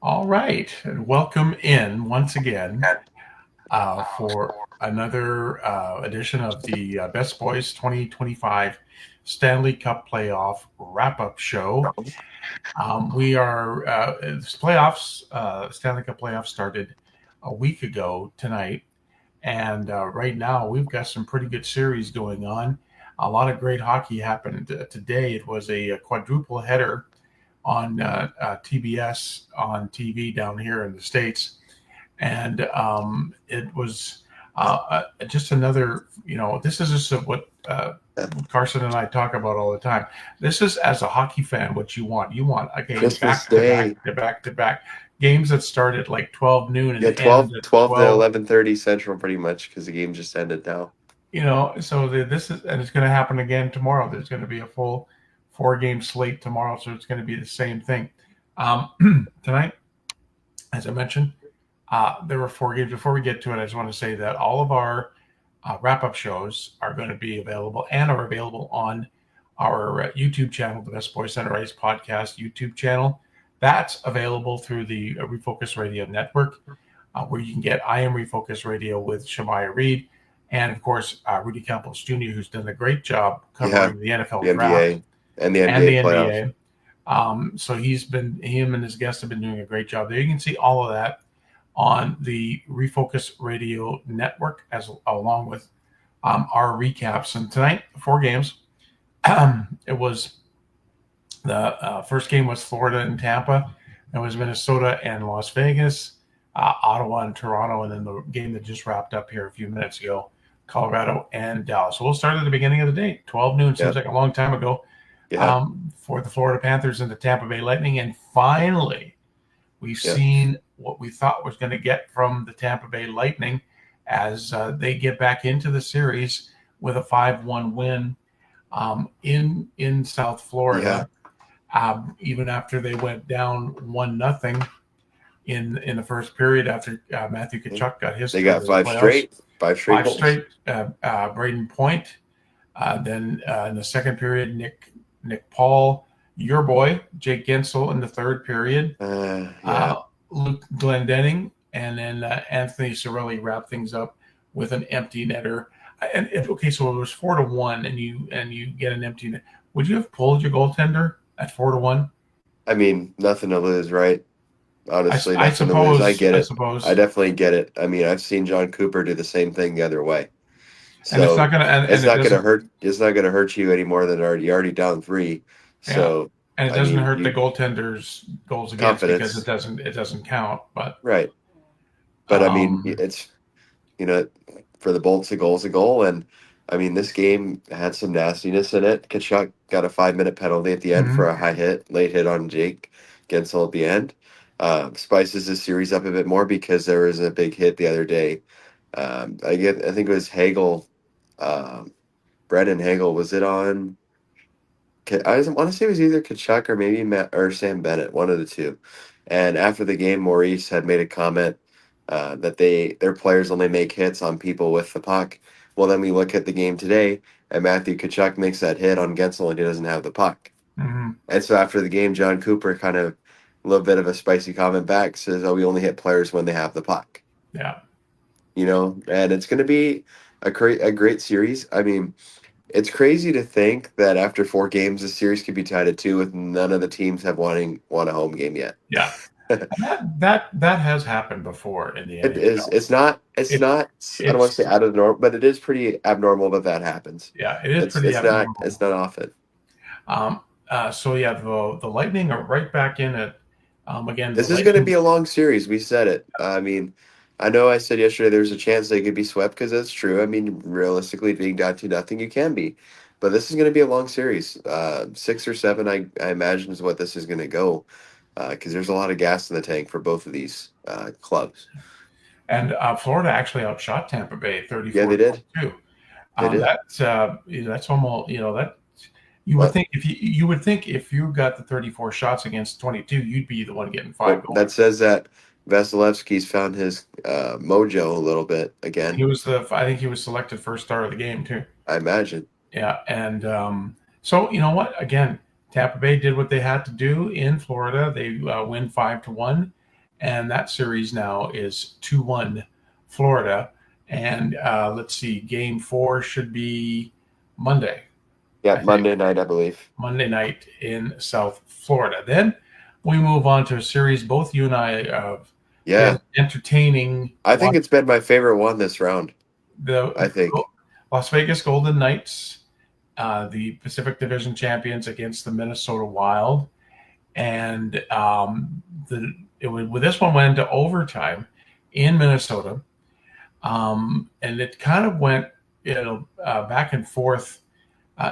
All right, and welcome in once again for another edition of the Best Boys 2025 Stanley Cup Playoff Wrap-Up Show. We are playoffs. Stanley Cup playoffs started a week ago tonight, and right now we've got some pretty good series going on. A lot of great hockey happened today. It was a quadruple header on TBS on TV down here in the States. And it was just another, this is just what Carson and I talk about all the time. This is, as a hockey fan, what you want. You want a game Christmas back to back Day. to back to back. Games that start at like 12 noon and Yeah, end 12, at 12 to 12. 11:30 Central, pretty much, because the game just ended now. So this is, and it's going to happen again tomorrow. There's going to be a full 4 game slate tomorrow, so it's going to be the same thing. Tonight, as I mentioned, there were 4 games. Before we get to it, I just want to say that all of our wrap-up shows are going to be available and are available on our YouTube channel, the Best Boys Center Ice Podcast YouTube channel. That's available through the Refocus Radio Network, where you can get I Am Refocus Radio with Shemaya Reed, and of course Rudy Campos Jr., who's done a great job Yeah, covering the NFL the draft NBA and the and NBA the playoffs. NBA. So him and his guests have been doing a great job there. You can see all of that on the Refocus Radio Network, as along with our recaps. And tonight, 4 games. It was the first game was Florida and Tampa. It was Minnesota and Las Vegas, Ottawa and Toronto, and then the game that just wrapped up here a few minutes ago, Colorado and Dallas. So we'll start at the beginning of the day. 12 noon seems Yeah, like a long time ago yeah, for the Florida Panthers and the Tampa Bay Lightning. And finally, we've yeah, seen what we thought was going to get from the Tampa Bay Lightning as they get back into the series with a 5-1 win in South yeah. Florida, even after they went down 1-0 in the first period after Matthew Yeah. Tkachuk got his They third got of the playoffs. five straight Five goals. straight. Braden Point. Then in the second period, Nick Paul, your boy Jake Gensel in the third period, Yeah, Luke Glendening, and then Anthony Cirelli wrapped things up with an empty netter. Okay, so it was 4-1, and you get an empty net. Would you have pulled your goaltender at 4-1? I mean, nothing to lose, right? Honestly, I nothing to lose. I suppose. get I it. I suppose. definitely get it. I mean, I've seen John Cooper do the same thing the other way. And it's not So gonna, and it's it not gonna doesn't. hurt. It's not gonna hurt you any more than you're already down three. Yeah, So and it I doesn't mean, hurt the you goaltender's goals against because it confidence, doesn't count. But right? But I mean, um, it's you know, for the Bolts, a goal's a goal, and I mean, this game had some nastiness in it. Kachuk got a 5 minute penalty at the end for mhm. a late hit on Jake Gensel at the end. Spices the series up a bit more because there was a big hit the other day. I think it was Hagel, um, Brendan Hagel. Was it on? I want to say it was either Kachuk or maybe Matt or Sam Bennett, one of the two. And after the game, Maurice had made a comment that their players only make hits on people with the puck. Well, then we look at the game today, and Matthew Kachuk makes that hit on Gensel, and he doesn't have the puck. Mhm. And so after the game, John Cooper kind of a little bit of a spicy comment back says, "Oh, we only hit players when they have the puck." Yeah. And it's going to be a great series. I mean, it's crazy to think that after 4 games, the series could be tied at 2 with none of the teams have won a home game yet. Yeah. And that has happened before in the It is. NHL. It's not. It's It not. I don't want to it's say out of the norm, but it is pretty abnormal that that happens. Yeah, it is It's pretty it's not. abnormal. It's not often. So yeah, the Lightning are right back in it. Again, the This is going to Lightning. be a long series. We said it. I mean, I know I said yesterday there's a chance they could be swept because that's true. I mean, realistically, being down to nothing, you can be. But this is going to be a long series. 6 or 7, I imagine, is what this is going to go. Because there's a lot of gas in the tank for both of these clubs. And Florida actually outshot Tampa Bay Yeah, they did. 34-22. They did. That's almost, that you would Well, think, if you would think if you got the 34 shots against 22, you'd be the one getting well, five that goals. says that Vasilevsky's found his mojo a little bit again. I think he was selected first star of the game too. I imagine. Yeah, and so you know what? Again, Tampa Bay did what they had to do in Florida. They win 5-1, and that series now is 2-1 Florida. And let's see, Game 4 should be Monday, Yeah, I think. Monday night, I believe. Monday night in South Florida. Then we move on to a series both you and I have been Yeah, entertaining. I think it's been my favorite one this round. I The think. Las Vegas Golden Knights, the Pacific Division champions, against the Minnesota Wild, and with this one went into overtime in Minnesota, and it kind of went back and forth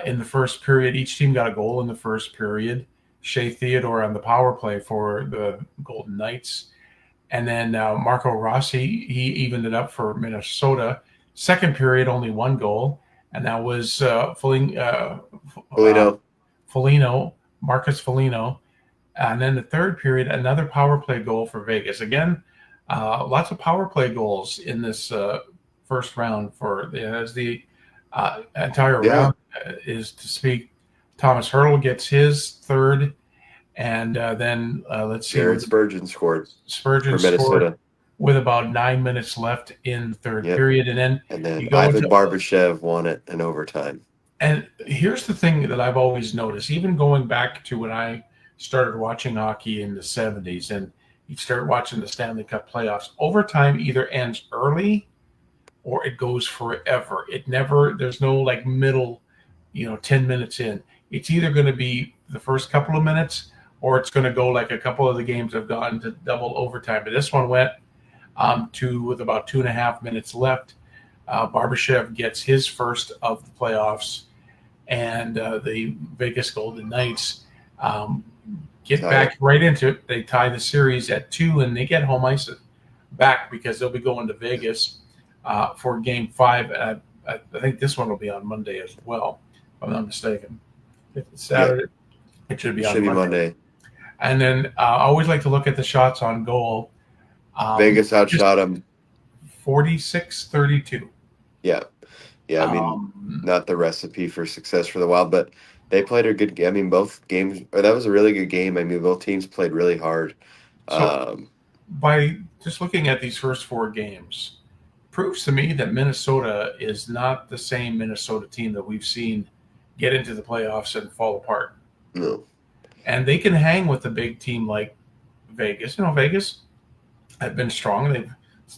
in the first period. Each team got a goal in the first period. Shea Theodore on the power play for the Golden Knights. And then Marco Rossi, he evened it up for Minnesota. Second period, only one goal. And that was Polito. Foligno, Marcus Foligno. And then the third period, another power play goal for Vegas. Again, lots of power play goals in this first round as the entire Yeah, round is to speak. Thomas Hurdle gets his third, and then let's see, Jared Spurgeon scored Spurgeon for scored Minnesota. with about 9 minutes left in the third Yep. period, and then And then you go Ivan into. Barbashev won it in overtime. And here's the thing that I've always noticed, even going back to when I started watching hockey in the 70s, and you start watching the Stanley Cup playoffs, overtime either ends early or it goes forever. It never, there's no like middle, 10 minutes in. It's either going to be the first couple of minutes or it's going to go like a couple of the games have gone to double overtime. But this one went with about 2.5 minutes left. Barbashev gets his first of the playoffs, and the Vegas Golden Knights get back right into it. They tie the series at 2, and they get home ice back because they'll be going to Vegas for Game 5. I think this one will be on Monday as well, if I'm not mistaken. If it's Saturday, it should be on Monday. And then I always like to look at the shots on goal. Vegas outshot them 46-32. Yeah. Yeah, I mean, not the recipe for success for the Wild, but they played a good game. I mean, both games, or that was a really good game. I mean, both teams played really hard. So by just looking at these first 4 games, proves to me that Minnesota is not the same Minnesota team that we've seen get into the playoffs and fall apart. No. And they can hang with a big team like Vegas. Vegas have been strong.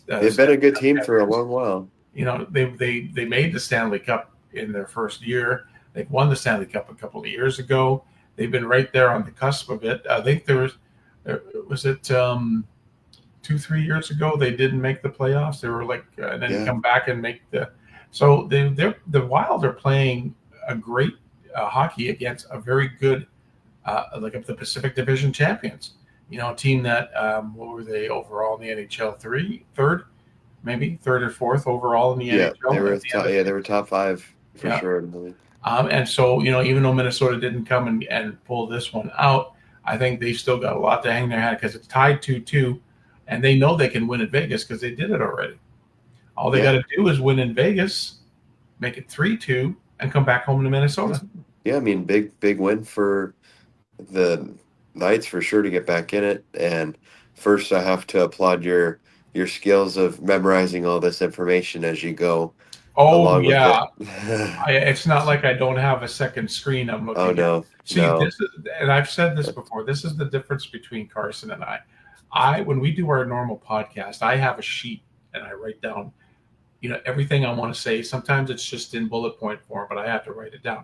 They've been a good team for a long while. They made the Stanley Cup in their first year. They've won the Stanley Cup a couple of years ago. They've been right there on the cusp of it. I think was it 2-3 years ago they didn't make the playoffs. They were like, and then come back and make the. So the Wild are playing a great hockey against a very good, like the Pacific Division champions. A team that what were they overall in the NHL? Third, maybe third or fourth overall in the NHL. They were top 5 for sure. And so even though Minnesota didn't come and pull this one out, I think they've still got a lot to hang their hat because it's tied 2-2, and they know they can win at Vegas because they did it already. All they got to do is win in Vegas, make it 3-2, and come back home to Minnesota. Yeah, I mean, big win for the Knights for sure to get back in it. And first, I have to applaud your skills of memorizing all this information as you go. Oh yeah, it's not like I don't have a second screen I'm looking at. No. See, this is, and I've said this before. This is the difference between Carson and I. When we do our normal podcast, I have a sheet and I write down, everything I want to say. Sometimes it's just in bullet point form, but I have to write it down.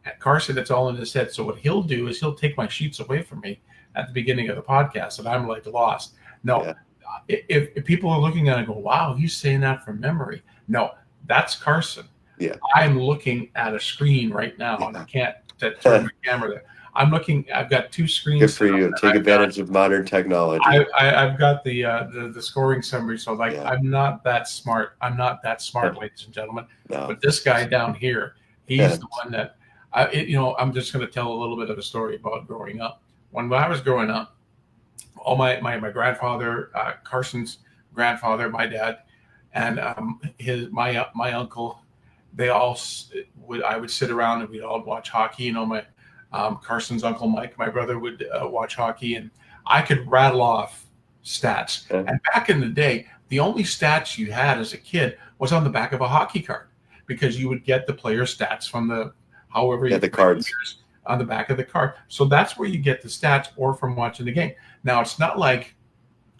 At Carson, it's all in his head. So what he'll do is he'll take my sheets away from me at the beginning of the podcast, and I'm like lost. No, if people are looking at it and go, "Wow, he's saying that from memory," no. That's Carson. Yeah. I'm looking at a screen right now, and I can't turn my camera there. I've got 2 screens. Good for you. Take advantage of modern technology. I've got the scoring summary. So I'm not that smart. I'm not that smart, ladies and gentlemen. No. But this guy down here, he's the one that, I'm just going to tell a little bit of a story about growing up. When I was growing up, all my grandfather, Carson's grandfather, my dad, and my uncle, they all I would sit around and we'd all watch hockey. My Carson's uncle Mike, my brother, would watch hockey, and I could rattle off stats. Yeah, And back in the day, the only stats you had as a kid was on the back of a hockey card because you would get the player stats from the however yeah, you the play the cards. years on the back of the card. So that's where you get the stats or from watching the game. Now it's not like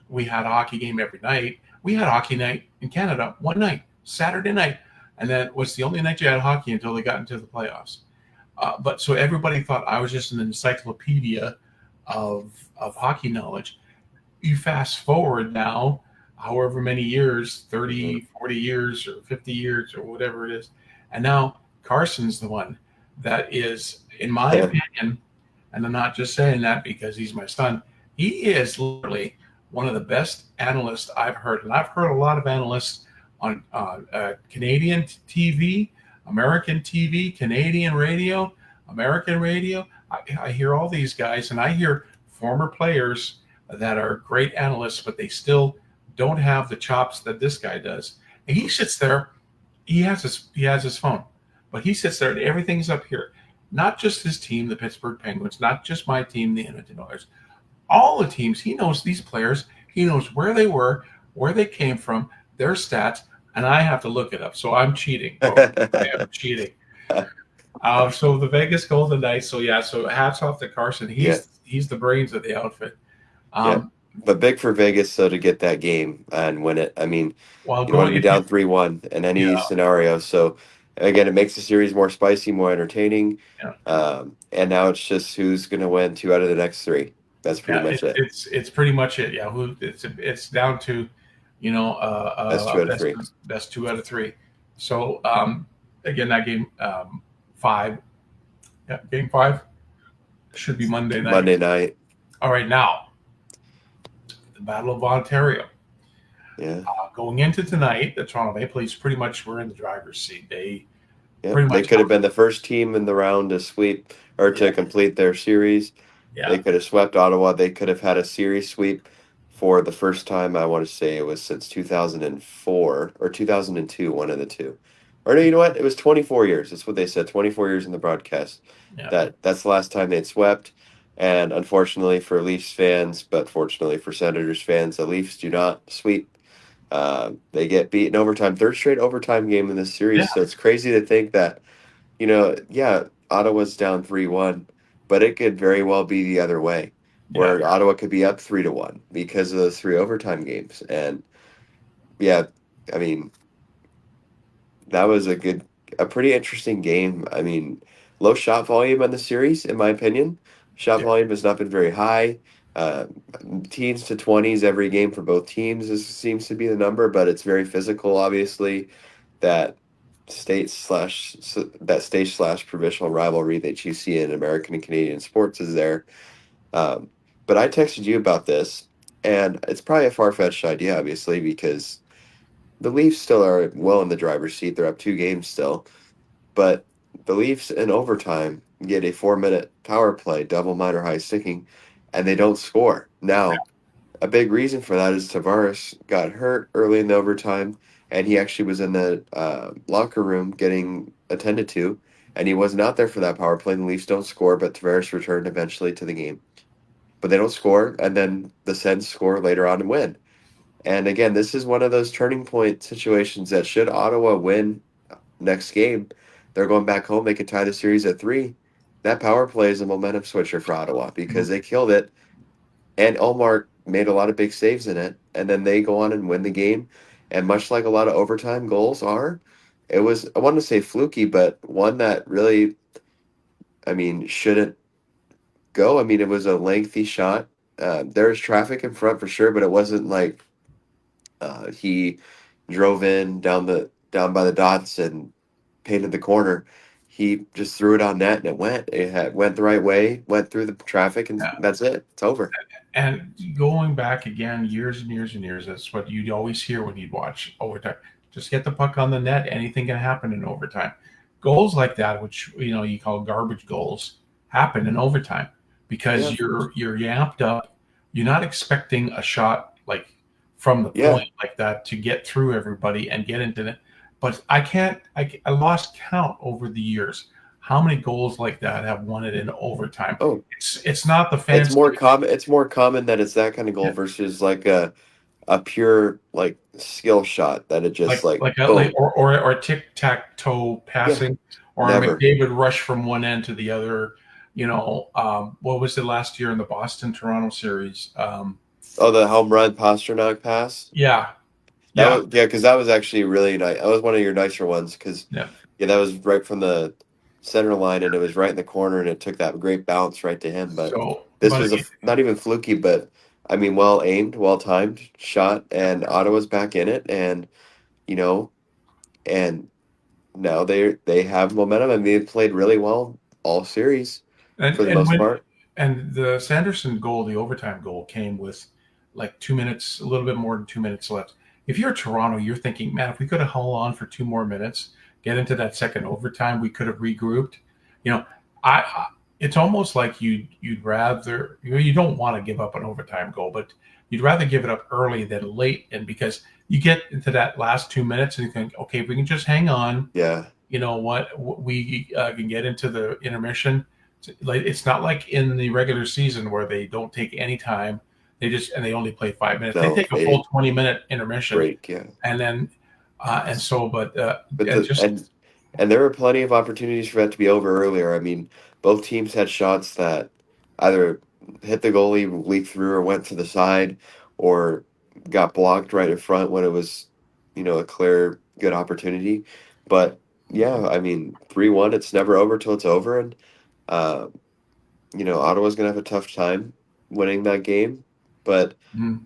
we had a hockey game every night. We had hockey night in Canada one night, Saturday night, and that was the only night you had hockey until they got into the playoffs. But so everybody thought I was just an encyclopedia of hockey knowledge. You fast forward now, however many years, Mhm. 30, 40 years or 50 years or whatever it is, and now Carson's the one that is, in my Yeah, opinion, and I'm not just saying that because he's my son, he is literally one of the best analysts I've heard. And I've heard a lot of analysts on Canadian TV, American TV, Canadian radio, American radio. I hear all these guys, and I hear former players that are great analysts, but they still don't have the chops that this guy does. And he sits there, he has his phone, but he sits there and everything's up here. Not just his team, the Pittsburgh Penguins, not just my team, the Edmonton Oilers, all the teams. He knows these players. He knows where they were, where they came from, their stats, and I have to look it up. So I'm cheating, folks. I am cheating. So the Vegas Golden Knights. So yeah. So hats off to Carson. yeah, He's the brains of the outfit. yeah. Um, But big for Vegas, so to get that game and win it. I mean, while you don't want to going, be down 3-1 in yeah, any scenario. So again, it makes the series more spicy, more entertaining. yeah, And now it's just who's going to win two out of the next three. That's pretty yeah. much it. It's pretty much it. Yeah. It's down to, That's two out of three. best two out of three. So again, that game five, yeah, game five should be Monday night. Monday night. All right, now the Battle of Ontario. Yeah. Going into tonight, the Toronto Maple Leafs pretty much were in the driver's seat. They Yep. pretty They much, could have been the first team in the round to sweep or yeah, to complete their series. yeah, They could have swept Ottawa. They could have had a series sweep for the first time. I want to say it was since 2004 or 2002, one of the two. Or no, you know what? It was 24 years. That's what they said. 24 years in the broadcast. yeah, That's the last time they'd swept. And unfortunately for Leafs fans, but fortunately for Senators fans, the Leafs do not sweep. They get beat in overtime, third straight overtime game in this yeah, series. So it's crazy to think that, yeah, Ottawa's down 3-1, but it could very well be the other way, yeah, where Ottawa could be up 3-1 because of those three overtime games. And yeah, I mean, that was a pretty interesting game. I mean, low shot volume on the series, in my opinion. Shot yeah, volume has not been very high. Uh, Teens to 20s every game for both teams seems to be the number, but it's very physical, obviously. That state slash provincial rivalry that you see in American and Canadian sports is there. Um, but I texted you about this, and it's probably a far-fetched idea, obviously, because the Leafs still are well in the driver's seat. They're up two games still. But the Leafs in overtime get a 4-minute power play, double minor high sticking, and they don't score. Now, a big reason for that is Tavares got hurt early in the overtime, and he actually was in the locker room getting attended to, and he wasn't out there for that power play. And the Leafs don't score, but Tavares returned eventually to the game. But they don't score, and then the Sens score later on and win. And again, this is one of those turning point situations that should Ottawa win next game, they're going back home. They could tie the series at three. That power play is a momentum switcher for Ottawa because they killed it, and Omar made a lot of big saves in it, and then they go on and win the game. And much like a lot of overtime goals are, it was, I want to say fluky, but one that really, I mean, shouldn't go. I mean, it was a lengthy shot. There was traffic in front for sure, but it wasn't like he drove in down by the dots and painted the corner. He just threw it on net and it went. Went the right way, went through the traffic, and yeah. that's it. It's over. And going back again, years and years and years, that's what you'd always hear when you'd watch overtime. Just get the puck on the net. Anything can happen in overtime. Goals like that, which you call garbage goals, happen in overtime Yeah, because you're yamped up. You're not expecting a shot like from the yeah, point like that to get through everybody and get into it. But I can't. I lost count over the years how many goals like that have won it in overtime? Oh, It's not the it's fancy, more common. It's more common that it's that kind of goal yeah, versus like a pure like skill shot that it just like like boom. or tic tac toe Yeah, passing, or a never. McDavid rush from one end to the other. What was it last year in the Boston Toronto series? Oh, the home run Pasternak pass. Yeah, That yeah, was yeah, because that was actually really nice. That was one of your nicer ones because yeah. yeah, that was right from the center line and it was right in the corner and it took that great bounce right to him. But So, this was not even fluky, but I mean, well aimed, well timed shot, and Ottawa's back in it, and you know, and now they have momentum. I mean, they played really well all series and for the and most when part. and the Sanderson goal, the overtime goal, came with like 2 minutes, a little bit more than 2 minutes left. If you're Toronto, you're thinking, man, if we could have held on for 2 more minutes, get into that second overtime, we could have regrouped. You know, I it's almost like you'd rather you don't want to give up an overtime goal, but you'd rather give it up early than late, and because you get into that last 2 minutes and you think, okay, if we can just hang on, Yeah, you know what, we can get into the intermission. Like, it's not like in the regular season where they don't take any time. They only play 5 minutes. They no, take a they full 20-minute intermission, break. Yeah, and then and so, but but and the just and there were plenty of opportunities for that to be over earlier. I mean, both teams had shots that either hit the goalie, leaked through, or went to the side, or got blocked right in front when it was, a clear good opportunity. But yeah, I mean, 3-1, it's never over till it's over, and uh, Ottawa's gonna have a tough time winning that game. But mm,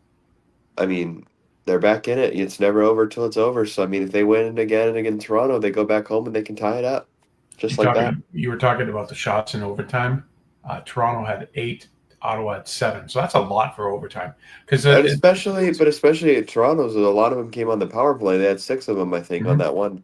I mean, they're back in it. It's never over till it's over. So I mean, if they win again and again Toronto, they go back home and they can tie it up, just like that. you were talking about the shots in overtime. Toronto had 8, Ottawa had 7, so that's a lot for overtime because And especially at Toronto's, a lot of them came on the power play. They had 6 of them, I think, on mhm. that one,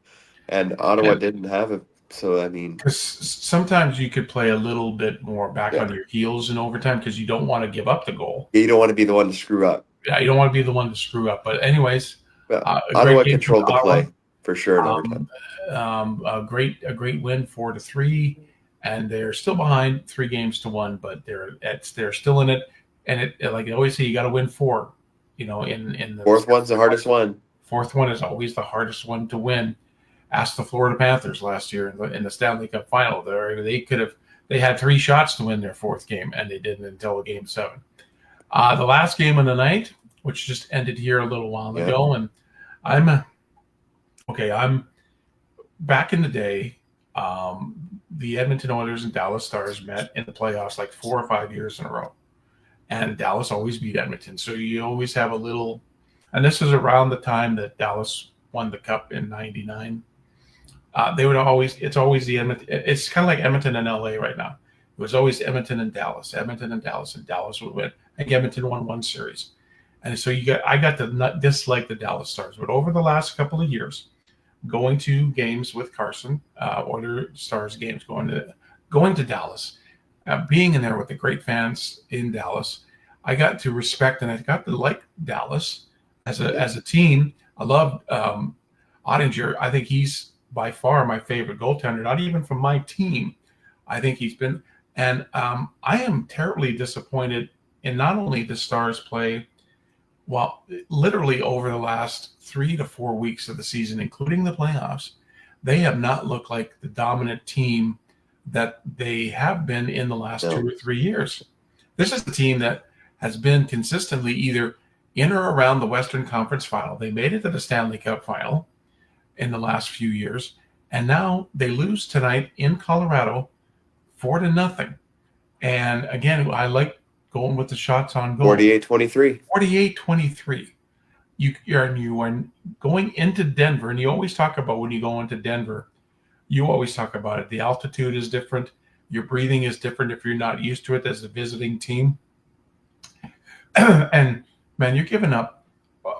and Ottawa didn't have it. So I mean, Because sometimes you could play a little bit more back yeah, on your heels in overtime because you don't want to give up the goal. you don't want to be the one to screw up. Yeah, you don't want to be the one to screw up. But anyways, Yeah, a great Ottawa game from controlled the Ottawa. play for sure in overtime. Um, a great win, 4-3, and they're still behind 3 games to 1, but they're still in it. And like I always say, you got to win four. In the Fourth one's the hardest one. fourth one is always the hardest one to win. Ask the Florida Panthers last year in the Stanley Cup final. They had 3 shots to win their fourth game, and they didn't until Game 7. The last game of the night, which just ended here a little while Yeah, ago, and I'm okay. I'm back in the day. The Edmonton Oilers and Dallas Stars met in the playoffs like 4 or 5 years in a row, and Dallas always beat Edmonton. So you always have a little. And this is around the time that Dallas won the cup in '99. They would always. It's always the Edmonton. It's kind of like Edmonton and LA right now. It was always Edmonton and Dallas, Edmonton and Dallas would win. I think Edmonton won one series, and so I got to not dislike the Dallas Stars, but over the last couple of years, going to games with Carson, Oiler Stars games, going to Dallas, being in there with the great fans in Dallas, I got to respect and I got to like Dallas yeah. as a team. I love Ottinger. I think he's by far my favorite goaltender. Not even from my team. I think he's been, and I am terribly disappointed in not only the Stars play, well, literally over the last 3 to 4 weeks of the season, including the playoffs, they have not looked like the dominant team that they have been in the last two No, or 3 years. This is the team that has been consistently either in or around the Western Conference final. They made it to the Stanley Cup final in the last few years, and now they lose tonight in Colorado 4-0. And again, I like going with the shots on goal. 48-23. 48-23. You are going into Denver, and you always talk about when you go into Denver, you always talk about it. The altitude is different. Your breathing is different if you're not used to it as a visiting team. And man, you're giving up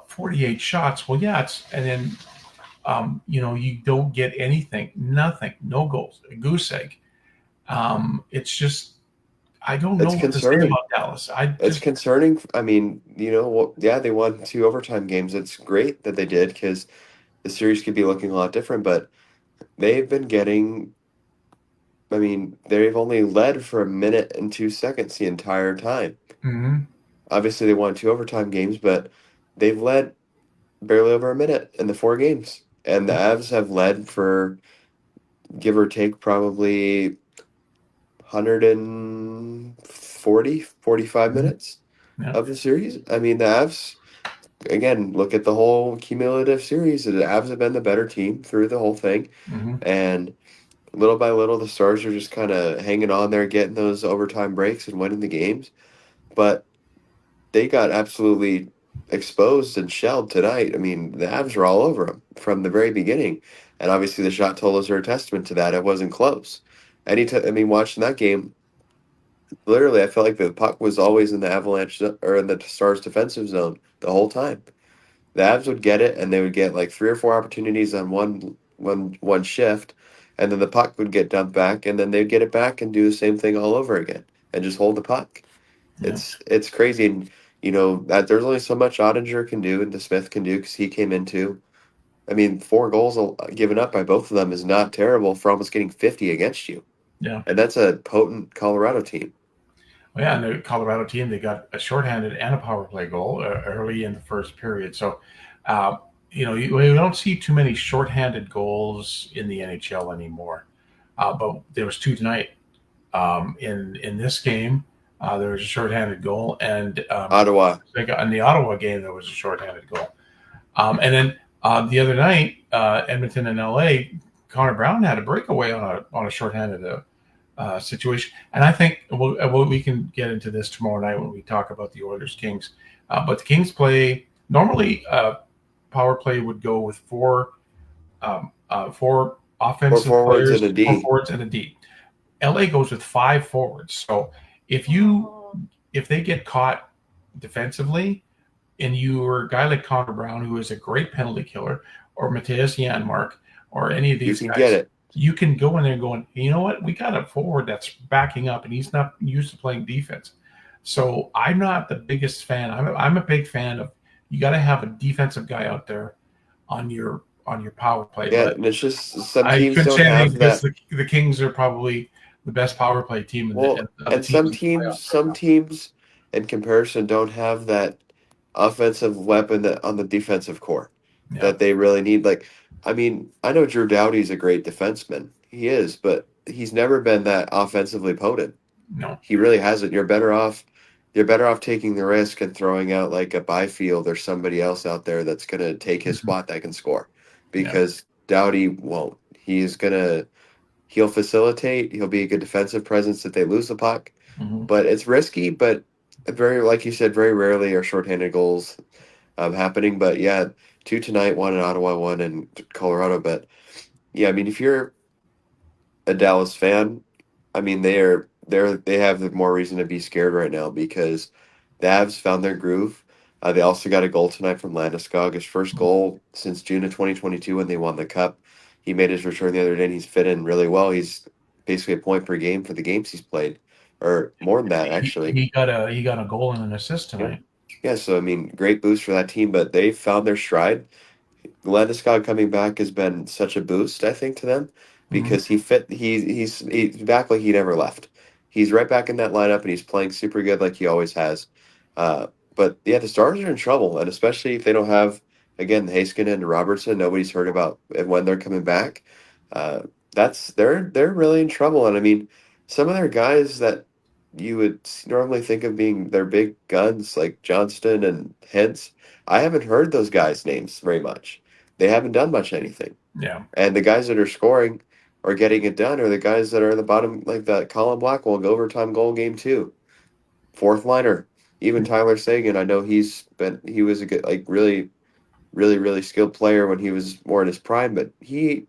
48 shots. Well, yeah, and then you don't get anything, nothing, no goals, a goose egg. It's just I don't know It's what to say concerning. about Dallas. I It's just concerning. I mean, yeah, they won 2 overtime games. It's great that they did because the series could be looking a lot different, but they've been getting I mean, they've only led for a minute and 2 seconds the entire time. Hmm. Obviously, they won two overtime games, but they've led barely over a minute in the four games. And the Avs have led for, give or take, probably 145 Hmm. minutes Yeah. of the series. I mean, the Avs, again, look at the whole cumulative series. The Avs have been the better team through the whole thing. Hmm. And little by little, the Stars are just kind of hanging on there, getting those overtime breaks and winning the games. But they got absolutely exposed and shelled tonight. I mean, the Avs were all over them from the very beginning, and obviously the shot totals are a testament to that. It wasn't close. I mean, watching that game, literally, I felt like the puck was always in the or in the Stars' defensive zone the whole time. The Avs would get it, and they would get like three or four opportunities on one shift, and then the puck would get dumped back, and then they'd get it back and do the same thing all over again, and just hold the puck. Yeah. It's crazy, and that there's only so much Ottinger can do and DeSmith can do because he came in too. I mean, four goals given up by both of them is not terrible for almost getting 50 against you, Yeah. and that's a potent Colorado team. Well, yeah, and the Colorado team, they got a shorthanded and a power play goal early in the first period. So, uh, we don't see too many shorthanded goals in the NHL anymore. But there was two tonight. In this game, there was a shorthanded goal, and Ottawa, in the Ottawa game, there was a shorthanded goal. And then the other night, Edmonton and LA, Connor Brown had a breakaway on a shorthanded situation. And I think we can get into this tomorrow night when we talk about the Oilers Kings. But the Kings play normally. Power play would go with four four offensive forwards and a players, four D. forwards, and a D. LA goes with five forwards. So if you if they get caught defensively, and you're a guy like Connor Brown, who is a great penalty killer, or Matthias Janmark, or any of You these can get guys, it. you can go in there going, you know what, we got a forward that's backing up, and he's not used to playing defense. So I'm not the biggest fan. I'm a big fan of you got to have a defensive guy out there on your power play. Yeah, But and it's just some I teams couldn't don't say anything have because that. the Kings are probably the best power play team Well, of the and teams in the playoffs right some now. teams in comparison don't have that offensive weapon on the defensive core Yeah, that they really need. Like, I mean, I know Drew Doughty's a great defenseman. He is, but he's never been that offensively potent. no. He really hasn't. You're better off taking the risk and throwing out like a Byfield or somebody else out there that's gonna take his Mhm. spot that can score. Yeah. Because Doughty won't. He'll facilitate. He'll be a good defensive presence if they lose the puck, Hmm. but it's risky. But very, like you said, very rarely are shorthanded goals happening. But yeah, two tonight, one in Ottawa, one in Colorado. But yeah, I mean, if you're a Dallas fan, I mean, they have the more reason to be scared right now because the Avs found their groove. They also got a goal tonight from Landeskog, his first goal since June of 2022 when they won the Cup. He made his return the other day, and he's fit in really well. He's basically a point per game for the games he's played, or more than that, actually. He got a goal and an assist Yeah, tonight. yeah. So I mean, great boost for that team, but they found their stride. Landeskog coming back has been such a boost, I think, to them Hmm. because he's back like he never left. He's right back in that lineup and he's playing super good like he always has. Uh, but yeah, the Stars are in trouble, and especially if they don't have again Haskin and Robertson, nobody's heard about and when they're coming back. Uh, they're really in trouble, and I mean some of their guys that you would normally think of being their big guns like Johnston and Hintz. I haven't heard those guys' names very much. They haven't done much anything. Yeah. And the guys that are scoring or getting it done are the guys that are in the bottom, like that Colin Blackwell overtime goal game too. Fourth liner. Even Tyler Sagan, I know he was a good, like really, really, really skilled player when he was more in his prime, but he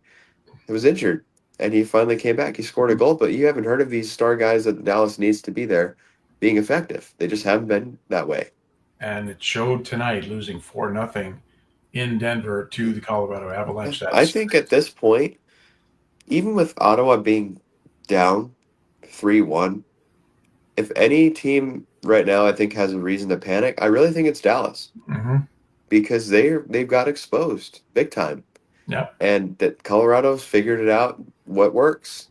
was injured and he finally came back. He scored a goal, but you haven't heard of these star guys that Dallas needs to be there being effective. They just haven't been that way. And it showed tonight, losing 4-0 in Denver to the Colorado Yeah. Avalanche. I That's think at this point, even with Ottawa being down 3-1, if any team right now I think has a reason to panic, I really think it's Dallas hmm. because they've got exposed big time. Yeah. And that Colorado's figured it out what works.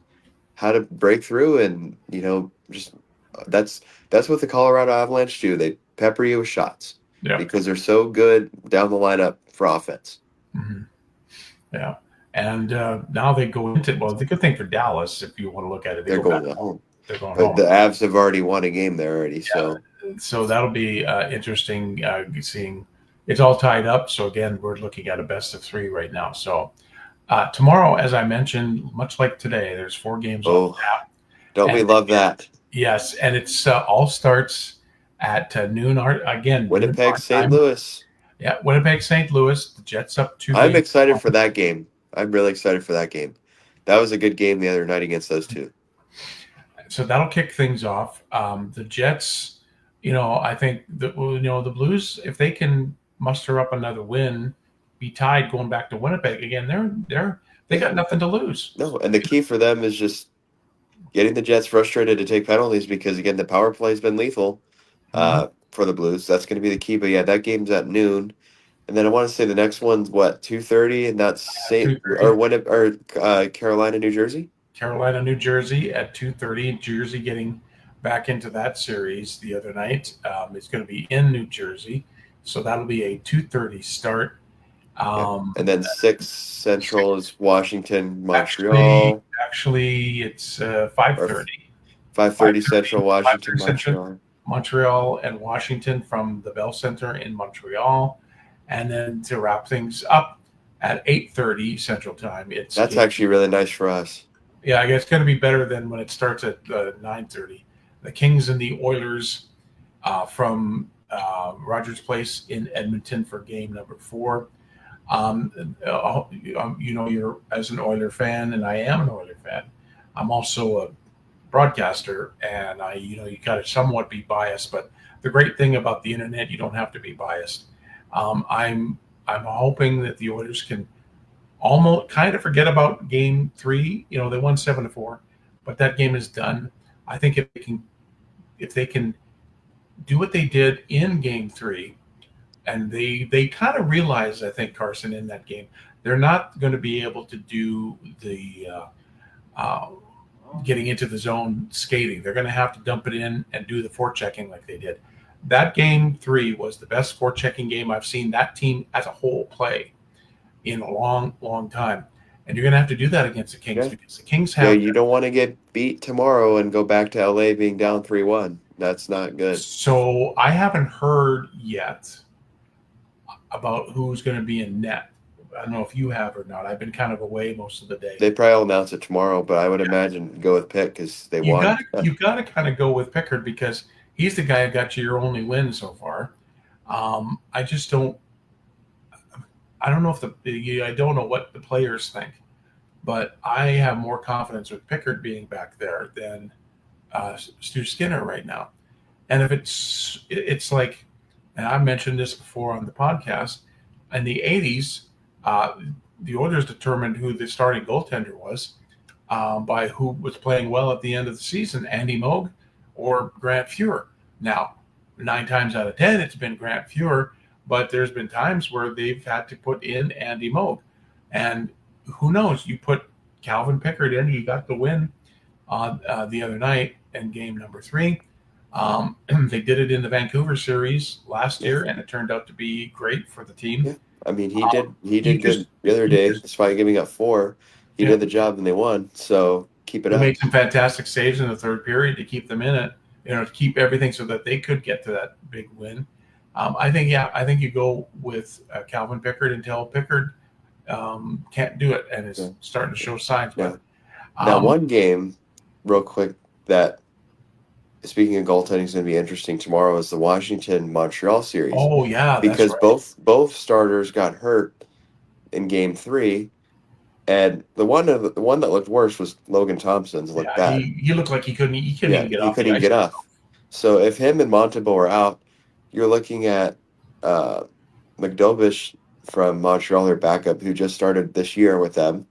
how to break through, and just that's that's what the Colorado Avalanche do. They pepper you with shots Yeah. because they're so good down the lineup for offense. Hmm. Yeah. And now they go into, well, the good thing for Dallas, if you want to look at it, they They're go back going to home. home, They're going but home. the Avs have already won a game there already. So So that'll be interesting seeing it's all tied up. So again, we're looking at a best of three right now. So tomorrow, as I mentioned, much like today, there's four games on oh, tap. don't we And love that? yes, and it's all starts at noon our again noon Winnipeg, our St. time. Louis. Yeah, Winnipeg, St. Louis. The Jets up two I'm games. excited for that game. I'm really excited for that game. That was a good game the other night against those two. So that'll kick things off. The Jets, I think the Blues, if they can muster up another win, be tied going back to Winnipeg again, they Yeah, got nothing to lose. no, and the key for them is just getting the Jets frustrated to take penalties because again the power play has been lethal Mm-hmm. for the Blues. That's going to be the key. But yeah, that game's at noon, and then I want to say the next one's what 2:30, and that's Saint Two or thirty. Carolina, New Jersey. Carolina, New Jersey at 2:30. Jersey getting back into that series the other night. It's going to be in New Jersey, so that'll be a 2:30 start. Yeah, Um, and then 6 Central is Washington, actually, Montreal, actually, it's 5:30. 5:30 Central, Washington, 5:30 Central, Montreal. Montreal and Washington from the Bell Center in Montreal, and then to wrap things up at 8:30 Central Time, it's That's game. actually really nice for us. Yeah, I guess it's going to be better than when it starts at 9:30. The Kings and the Oilers from Rogers Place in Edmonton for game number 4. You're as an Oiler fan, and I am an Oiler fan. I'm also a broadcaster, and you got to somewhat be biased. But the great thing about the internet, you don't have to be biased. I'm hoping that the Oilers can almost kind of forget about Game 3. They won 7-4, but that game is done. I think if they can do what they did in Game 3, and they kind of realize, I think, Carson, in that game, they're not going to be able to do the uh, getting into the zone skating. They're going to have to dump it in and do the forechecking like they did. That game 3 was the best forechecking game I've seen that team as a whole play in a long, long time. And you're going to have to do that against the Kings Yeah. because the Kings Yeah, have. you don't want to get beat tomorrow and go back to LA being down 3-1. That's not good. So I haven't heard yet about who's going to be in net. I don't know if you have or not. I've been kind of away most of the day. They probably will announce it tomorrow, but I would imagine go with Pitt because they You got won. to you got to kind of go with Pickard because he's the guy who got you your only win so far. I just don't. I don't know if I don't know what the players think, but I have more confidence with Pickard being back there than Stu Skinner right now. And if it's like, and I've mentioned this before on the podcast, in the '80s, uh, the Oilers determined who the starting goaltender was by who was playing well at the end of the season, Andy Moog or Grant Fuhr. Now, 9 times out of 10, it's been Grant Fuhr, but there's been times where they've had to put in Andy Moog. And who knows? You put Calvin Pickard in, you got the win the other night in game number 3. They did it in the Vancouver series last Yeah, year, and it turned out to be great for the team. yeah. I mean, he did You just, good the other you day, just, despite giving up 4. He yeah, did the job and they won. So keep it he up. made some fantastic saves in the third period to keep them in it, to keep everything so that they could get to that big win. I think you go with Calvin Pickard until Pickard can't do it and is Yeah. starting to show signs. But Now, now um, one game, real quick, that speaking of goaltending is going to be interesting tomorrow is the Washington Montreal series oh yeah, that's because right. both starters got hurt in Game 3. And the one that looked worse was Logan Thompson's looked Yeah, bad. he looked like he couldn't Yeah, even get he off the couldn't even ice get off. himself. So if him and Montembeau are out, you're looking at uh, McDovish from Montreal, their backup, who just started this year with them,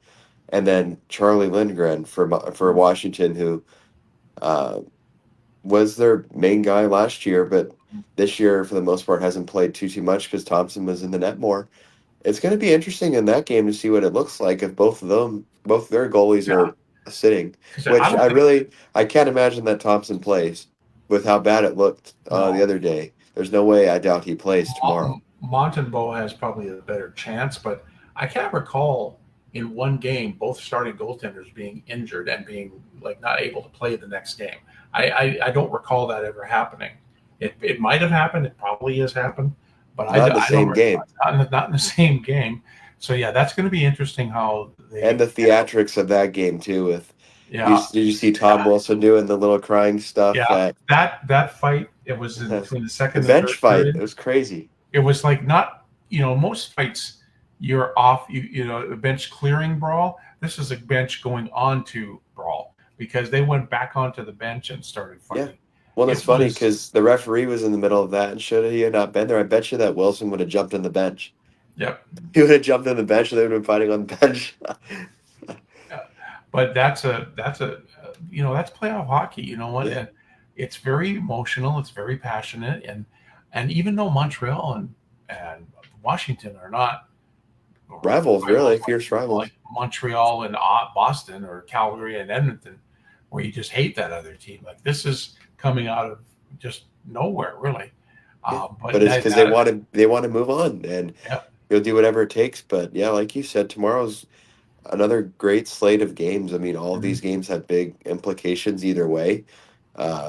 and then Charlie Lindgren for Washington, who uh, was their main guy last year, but this year for the most part hasn't played too much because Thompson was in the net more. It's going to be interesting in that game to see what it looks like if both their goalies are sitting, because I which don't think I can't imagine that Thompson plays with how bad it looked the no. other day. There's no way I doubt he plays tomorrow. Montembeau has probably a better chance, but I can't recall in one game both starting goaltenders being injured and being like not able to play the next game. I don't recall that ever happening. It might have happened. It probably has happened, but Not in the I don't same game. not in the same game. So yeah, that's going to be interesting how And they the theatrics of that game too. With yeah did you see Tom yeah Wilson doing the little crying stuff yeah at that fight it was in the between the second and bench third fight? It period. was crazy. It was like not most fights you're off a bench clearing brawl. This is a bench going on to brawl because they went back onto the bench and started Yeah. fighting. Well, it's It funny was because the referee was in the middle of that, and should he have not been there, I bet you that Wilson would have jumped in the bench. yep. He would have jumped in the bench, and they would have been fighting on the bench. But that's a that's playoff hockey. You know what? Yeah. And it's very emotional. It's very passionate, and even though Montreal and Washington are not Rivals, rivals really, fierce rivals. like Montreal and Boston or Calgary and Edmonton, where you just hate that other team. Like this is coming out of just nowhere, really. Yeah. But But it's because that they want to move on and yeah, they'll do whatever it takes. But yeah, like you said, tomorrow's another great slate of games. I mean, all of these mhm. games have big implications either way.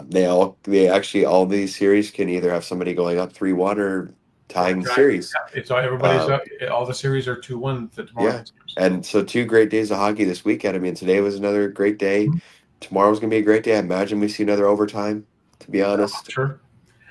They actually all these series can either have somebody going up 3-1 or Or tying the trying. series. Yeah, it's everybody's Um, all the series are 2-1 to tomorrow yeah, night's games. and so two great days of hockey this weekend. I mean, today was another great day. Mhm. Tomorrow's gonna be a great day. I imagine we see another overtime. To be Yeah, honest, sure.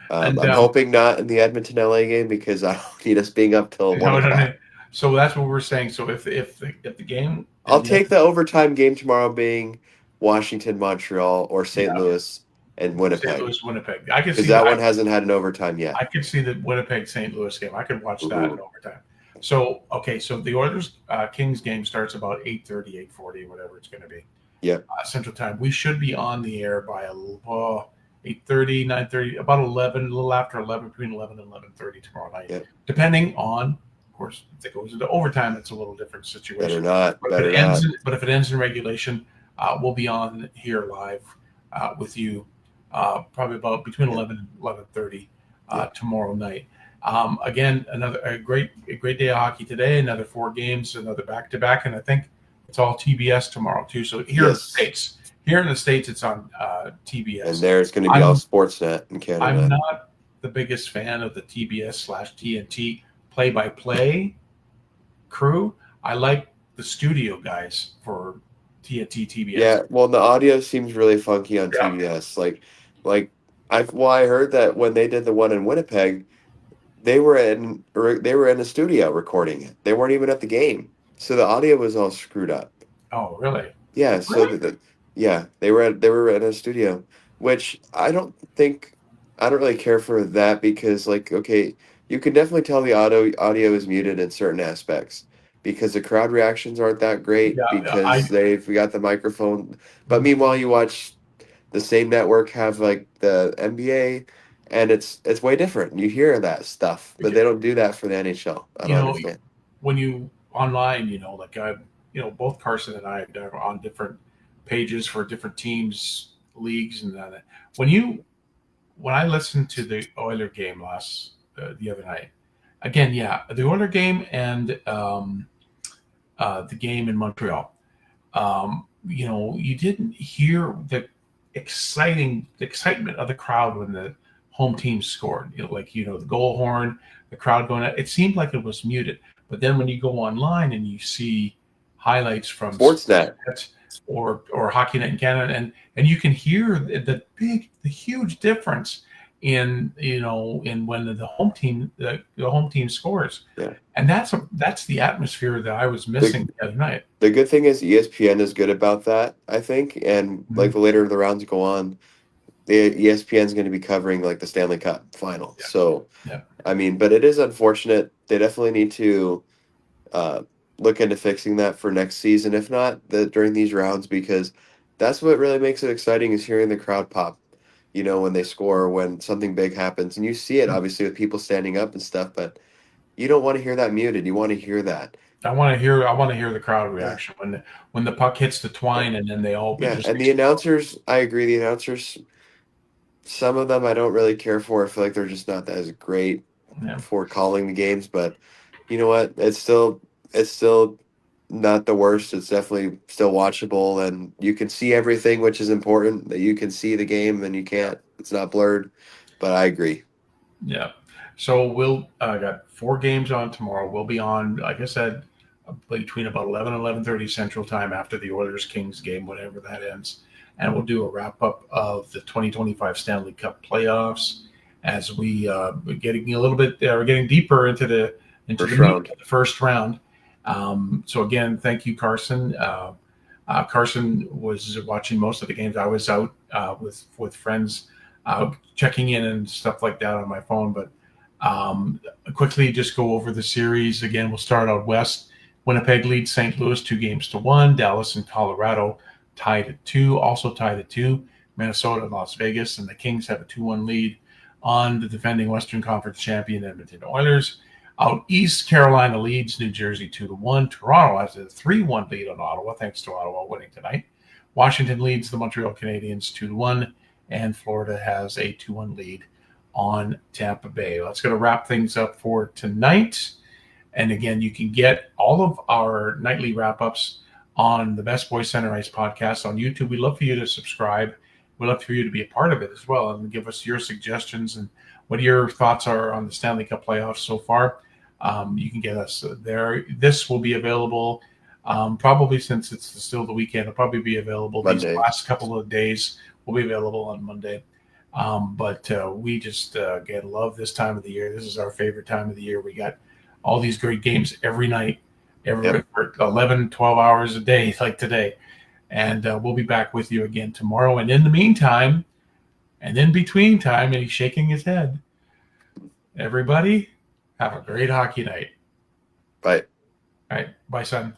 And I'm hoping not in the Edmonton LA game because I don't need us being up till you one know what I o'clock. mean. So that's what we're saying. So if the game I'll in the take the overtime game tomorrow being Washington, Montreal, or St. yeah Louis and St. Winnipeg Louis Winnipeg, I can because see that. that one hasn't had an overtime yet. I could see the Winnipeg St. Louis game. I could watch that in Ooh, overtime. So okay, so the Oilers Kings game starts about 8:30, 8:40, whatever it's going to be yep, Central Time. We should be on the air by 8:30, 9:30, about 11, a little after 11, between 11 and 11:30 tomorrow night, yep. depending on, of course, if it goes into overtime, it's a little different Better situation. not, better not. But if it ends in regulation, we'll be on here live with you probably about between Yep, 11 and 11:30 yep. tomorrow night. Again, another a great day of hockey today. Another four games, another back to back, and I think it's all TBS tomorrow too. So Yes, here in the states, it's on and TBS. there's going to be all I'm Sportsnet in I'm Canada. not the biggest fan of the TBS/TNT play by play crew. I like the studio guys for TNT TBS. Yeah, well, the audio seems really funky on Yeah. TBS. Like I heard that when they did the one in Winnipeg, they were in a studio recording it. They weren't even at the game, so the audio was all screwed up. Oh, really? Yeah, so Really? yeah, they were in a studio, which I don't really care for that because like okay, you can definitely tell the audio is muted in certain aspects because the crowd reactions aren't that great Yeah. because I. they've got the microphone. But meanwhile, you watch the same network have like the NBA and it's way different. You hear that stuff, but they don't do that for the NHL. I You don't know, understand. when you online, like both Carson and I are on different pages for different teams, leagues, and that. When you when I listened to the Oiler game the other night, again, yeah, the Oiler game and the game in Montreal. You didn't hear the excitement of the crowd when the home team scored. The goal horn, the crowd going out. It seemed like it was muted. But then when you go online and you see highlights from Sportsnet. Sportsnet or Hockey Night in Canada, and you can hear the huge difference in when the home team scores, Yeah. and that's the atmosphere that I was The missing the other night. The good thing is ESPN is good about that, I think. And like Mhm. the later the rounds go on, the ESPN is going to be covering like the Stanley Cup final. Yeah, So, yeah. I mean, but it is unfortunate. They definitely need to uh, look into fixing that for next season, if not during these rounds, because that's what really makes it exciting is hearing the crowd pop. When they score, when something big happens, and you see it Mm. obviously with people standing up and stuff, but You don't want to hear that muted. You want to hear that. I want to hear the crowd Yeah. reaction when the puck hits the twine and then they all Yeah. just And the explode. announcers, I agree. The announcers, some of them I don't really care for. I feel like they're just not as great Yeah. for calling the games, but you know what? It's still not the worst. It's definitely still watchable, and you can see everything, which is important. That you can see the game and you Yeah. can't. It's not blurred. But I agree. Yeah. So we'll got 4 games on tomorrow. We'll be on, like I said, between about 11 and 11:30 Central Time after the Oilers Kings game, whatever that ends, and we'll do a wrap up of the 2025 Stanley Cup Playoffs as we're getting a little bit we're getting deeper into the First meat round. of the first round. So again, thank you, Carson. Carson was watching most of the games. I was out with friends, checking in and stuff like that on my phone. But quickly, just go over the series again. We'll start out west. Winnipeg leads St. Louis 2 games to 1. Dallas and Colorado tied at 2, also tied at 2. Minnesota and Las Vegas, and the Kings have a 2-1 lead on the defending Western Conference champion Edmonton Oilers. Out east, Carolina leads New Jersey 2-1. Toronto has a 3-1 lead on Ottawa, thanks to Ottawa winning tonight. Washington leads the Montreal Canadiens 2-1, and Florida has a 2-1 lead on Tampa Bay. That's going to wrap things up for tonight. And again, you can get all of our nightly wrap ups on the Best Boys Center Ice podcast on YouTube. We'd love for you to subscribe. We'd love for you to be a part of it as well and give us your suggestions and what your thoughts are on the Stanley Cup playoffs so far. You can get us there. This will be available probably since it's still the weekend. It'll probably be available these Monday. last couple of days. Will be available on Monday. But we just again love this time of the year. This is our favorite time of the year. We got all these great games every night, Yep. for 11, 12 hours a day, like today. And we'll be back with you again tomorrow. And in the meantime, and in between time, and he's shaking his head, everybody have a great hockey night. Bye. All right. Bye, son.